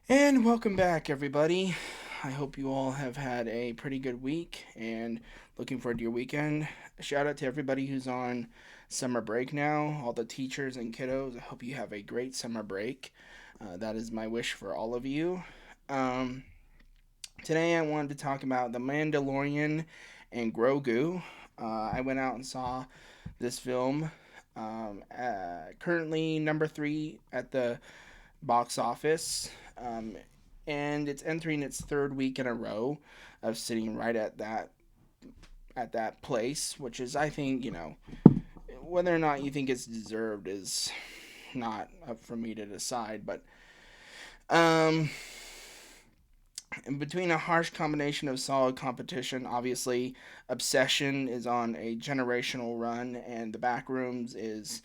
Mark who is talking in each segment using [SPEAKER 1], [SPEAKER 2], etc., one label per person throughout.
[SPEAKER 1] And welcome back, everybody. I hope you all have had a pretty good week and looking forward to your weekend. Shout out to everybody who's on summer break now, all the teachers and kiddos. I hope you have a great summer break. That is my wish for all of you. Um, Today, I wanted to talk about The Mandalorian and Grogu. I went out and saw this film. Currently, number three at the box office, and it's entering its third week in a row of sitting right at that place, which is, I think, whether or not you think it's deserved is not up for me to decide. But um, in between a harsh combination of solid competition, obviously, Obsession is on a generational run, and The Backrooms is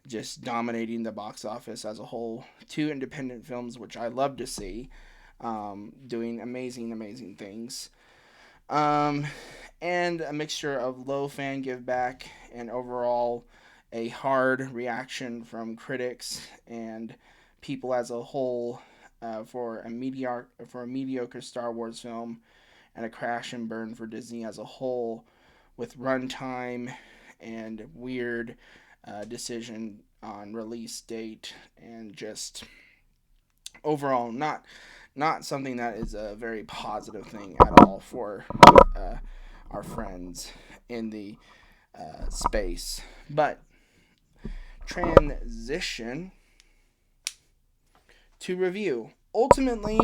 [SPEAKER 1] just dominating the box office as a whole. Two independent films, which I love to see, doing amazing, amazing things. Um, and a mixture of low fan give back and overall a hard reaction from critics and people as a whole for a mediocre Star Wars film and a crash and burn for Disney as a whole, with runtime and weird decision on release date and just overall not something that is a very positive thing at all for uh, our friends in the space. But transition to review. Ultimately,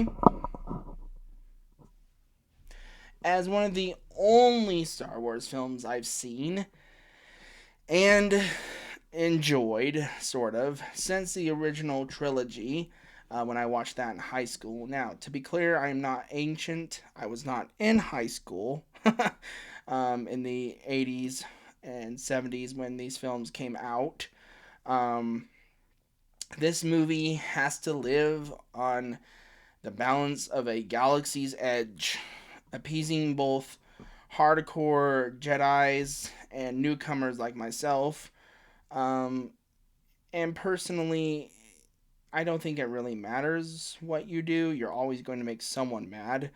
[SPEAKER 1] as one of the only Star Wars films I've seen and enjoyed, sort of, since the original trilogy when I watched that in high school. Now, to be clear, I am not ancient. I was not in high school in the 80s and 70s when these films came out. Um, this movie has to live on the balance of a galaxy's edge, appeasing both hardcore Jedi's and newcomers like myself. Um, and personally, I don't think it really matters what you do. You're always going to make someone mad.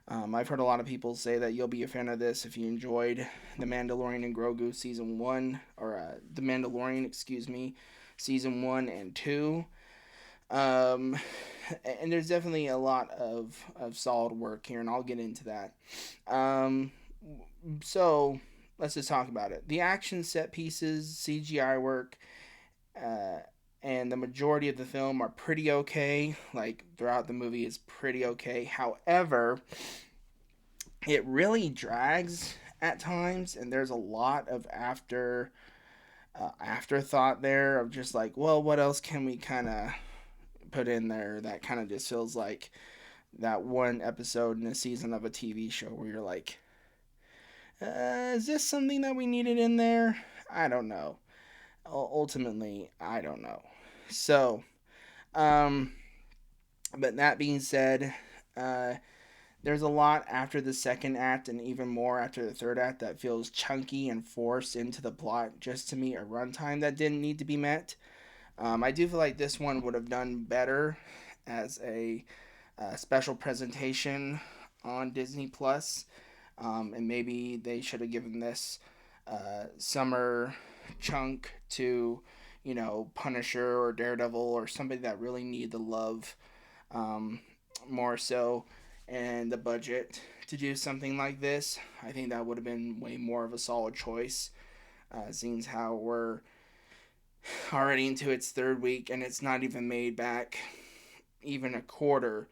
[SPEAKER 1] I've heard a lot of people say that you'll be a fan of this if you enjoyed The Mandalorian and Grogu season one, or The Mandalorian, excuse me, season one and two. Um, and there's definitely a lot of solid work here, and I'll get into that. Um, so let's just talk about it. The action set pieces, CGI work, uh, and the majority of the film are pretty okay. Like throughout the movie is pretty okay. However, it really drags at times, and there's a lot of afterthought there of just like, well, what else can we kind of put in there that kind of just feels like that one episode in a season of a TV show where you're like, is this something that we needed in there? I don't know. Ultimately, I don't know. So, um, but that being said, uh, there's a lot after the second act and even more after the third act that feels chunky and forced into the plot just to meet a runtime that didn't need to be met. I do feel like this one would have done better as a special presentation on Disney Plus, and maybe they should have given this summer chunk to, Punisher or Daredevil or somebody that really needed the love um, more so, and the budget to do something like this. I think that would have been way more of a solid choice, seeing how we're already into its third week and it's not even made back even a quarter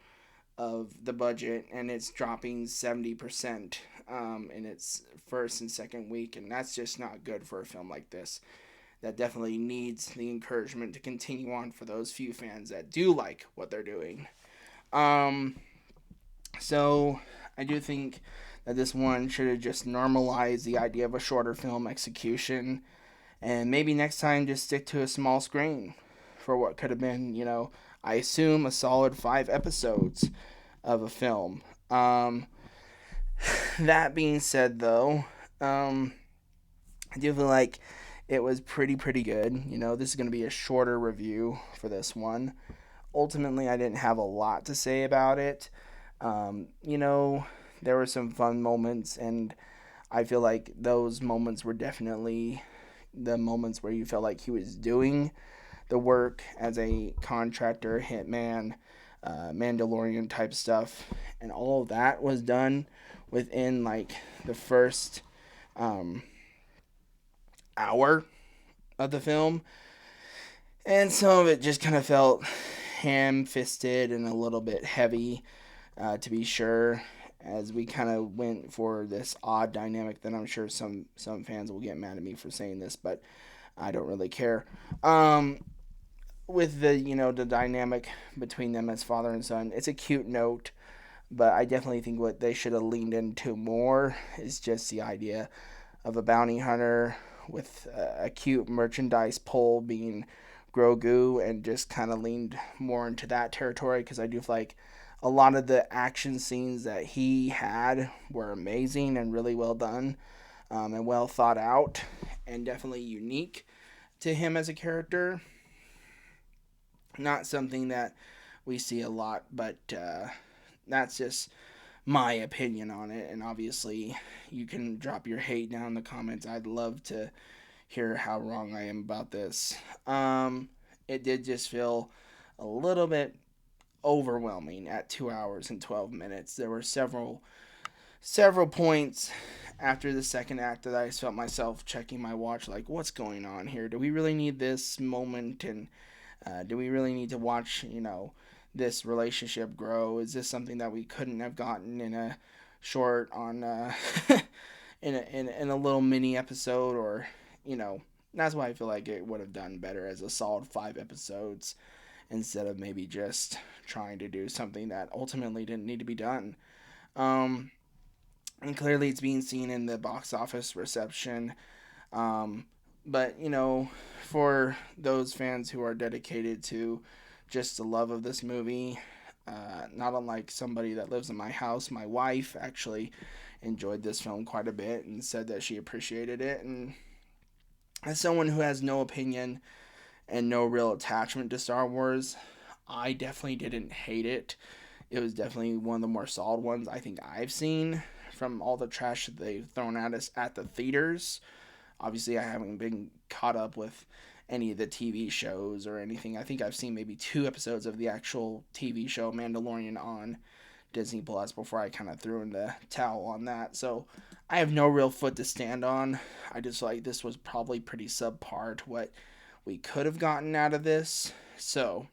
[SPEAKER 1] of the budget, and it's dropping 70% in its first and second week, and that's just not good for a film like this. That definitely needs the encouragement to continue on for those few fans that do like what they're doing. Um, so I do think that this one should have just normalized the idea of a shorter film execution, and maybe next time just stick to a small screen for what could have been, I assume a solid 5 episodes of a film. That being said, though, I do feel like it was pretty good. This is going to be a shorter review for this one. ultimately, I didn't have a lot to say about it. You know, there were some fun moments, and I feel like those moments were definitely the moments where you felt like he was doing the work as a contractor, hitman, Mandalorian type stuff, and all of that was done within like the first um, hour of the film, and some of it just kind of felt ham-fisted and a little bit heavy, to be sure. As we kind of went for this odd dynamic that I'm sure some fans will get mad at me for saying this, but I don't really care. Um, with the the dynamic between them as father and son, it's a cute note, but I definitely think what they should have leaned into more is just the idea of a bounty hunter with a cute merchandise pull being Grogu, and just kind of leaned more into that territory, because I do feel like a lot of the action scenes that he had were amazing and really well done, and well thought out, and definitely unique to him as a character. Not something that we see a lot, but that's just my opinion on it. And obviously, you can drop your hate down in the comments. I'd love to hear how wrong I am about this. It did just feel a little bit overwhelming at 2 hours and 12 minutes. There were several points after the second act that I just felt myself checking my watch, like, what's going on here? Do we really need this moment? And do we really need to watch, this relationship grow? Is this something that we couldn't have gotten in a short on in a little mini episode? Or that's why I feel like it would have done better as a solid 5 episodes, instead of maybe just trying to do something that ultimately didn't need to be done. Um, and clearly it's being seen in the box office reception. Um, but for those fans who are dedicated to just the love of this movie, not unlike somebody that lives in my house, my wife actually enjoyed this film quite a bit and said that she appreciated it. And as someone who has no opinion and no real attachment to Star Wars, I definitely didn't hate it. It was definitely one of the more solid ones I think I've seen from all the trash that they've thrown at us at the theaters. Obviously, I haven't been caught up with any of the TV shows or anything. I think I've seen maybe 2 episodes of the actual TV show Mandalorian on Disney Plus before I kind of threw in the towel on that. So I have no real foot to stand on. I just like this was probably pretty subpar to what we could have gotten out of this. So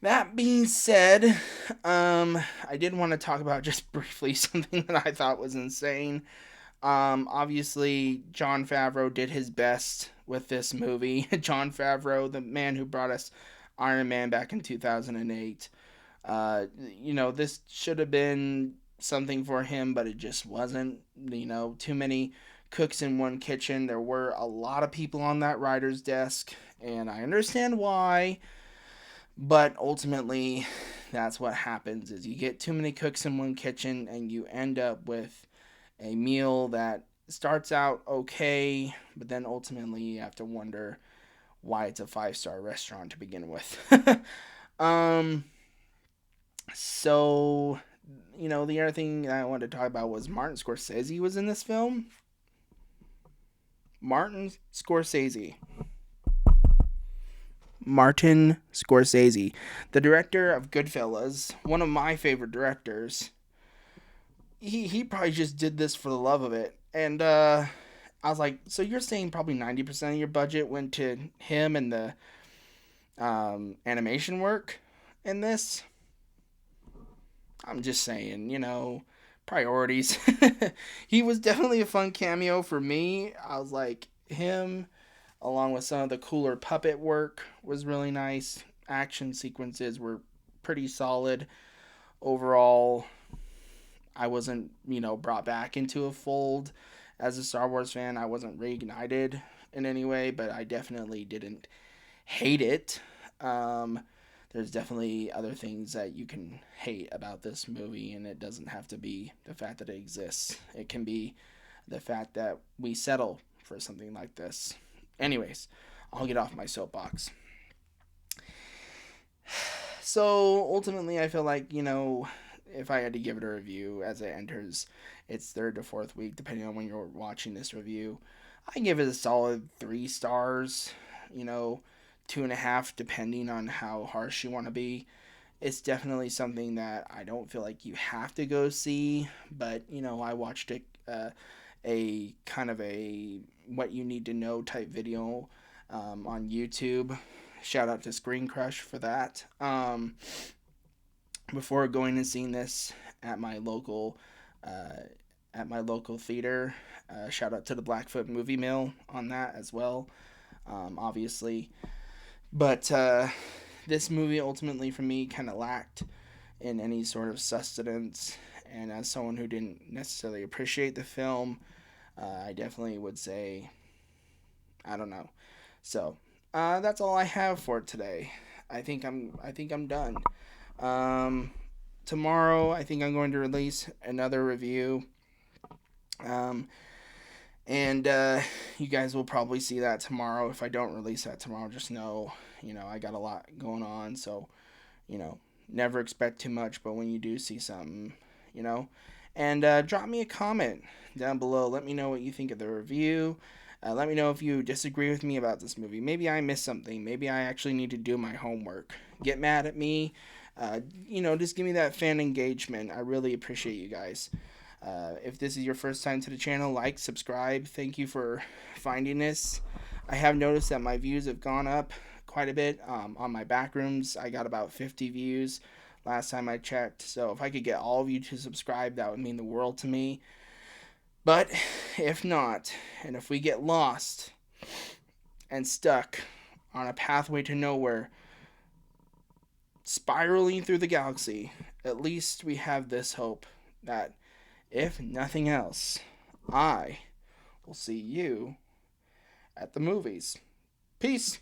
[SPEAKER 1] that being said, I did want to talk about just briefly something that I thought was insane. Obviously, Jon Favreau did his best with this movie. Jon Favreau, the man who brought us Iron Man back in 2008. This should have been something for him, but it just wasn't. Too many cooks in one kitchen. There were a lot of people on that writer's desk, and I understand why. But ultimately, that's what happens: is you get too many cooks in one kitchen, and you end up with a meal that starts out okay, but then ultimately you have to wonder why it's a 5-star restaurant to begin with. um, so, the other thing I wanted to talk about was Martin Scorsese was in this film. Martin Scorsese. Martin Scorsese, the director of Goodfellas, one of my favorite directors. He probably just did this for the love of it. And I was like, so you're saying probably 90% of your budget went to him and the animation work in this? I'm just saying, priorities. He was definitely a fun cameo for me. I was like, him, along with some of the cooler puppet work, was really nice. Action sequences were pretty solid. Overall, I wasn't, brought back into a fold as a Star Wars fan. I wasn't reignited in any way, but I definitely didn't hate it. There's definitely other things that you can hate about this movie, and it doesn't have to be the fact that it exists. It can be the fact that we settle for something like this. Anyways, I'll get off my soapbox. So ultimately, I feel like, if I had to give it a review as it enters its third to fourth week, depending on when you're watching this review, I give it a solid 3 stars. You know, 2.5 depending on how harsh you want to be. It's definitely something that I don't feel like you have to go see, but I watched it, a kind of a what you need to know type video on YouTube. Shout out to Screen Crush for that. Before going and seeing this at my local uh, theater, shout out to the Blackfoot Movie Mill on that as well. Obviously, but this movie ultimately for me kind of lacked in any sort of sustenance. And as someone who didn't necessarily appreciate the film, I definitely would say, I don't know. So that's all I have for today. I think I'm done. Um, Tomorrow, I think I'm going to release another review. Um, and you guys will probably see that tomorrow. If I don't release that tomorrow, just know, I got a lot going on. So, never expect too much. But when you do see something, you know, and drop me a comment down below. Let me know what you think of the review. Let me know if you disagree with me about this movie. Maybe I missed something. Maybe I actually need to do my homework. Get mad at me. Just give me that fan engagement. I really appreciate you guys. If this is your first time to the channel, like, subscribe. Thank you for finding this. I have noticed that my views have gone up quite a bit. On my backrooms, I got about 50 views last time I checked. So if I could get all of you to subscribe, that would mean the world to me. But if not, and if we get lost and stuck on a pathway to nowhere, spiraling through the galaxy, at least we have this hope that, if nothing else, I will see you at the movies. Peace.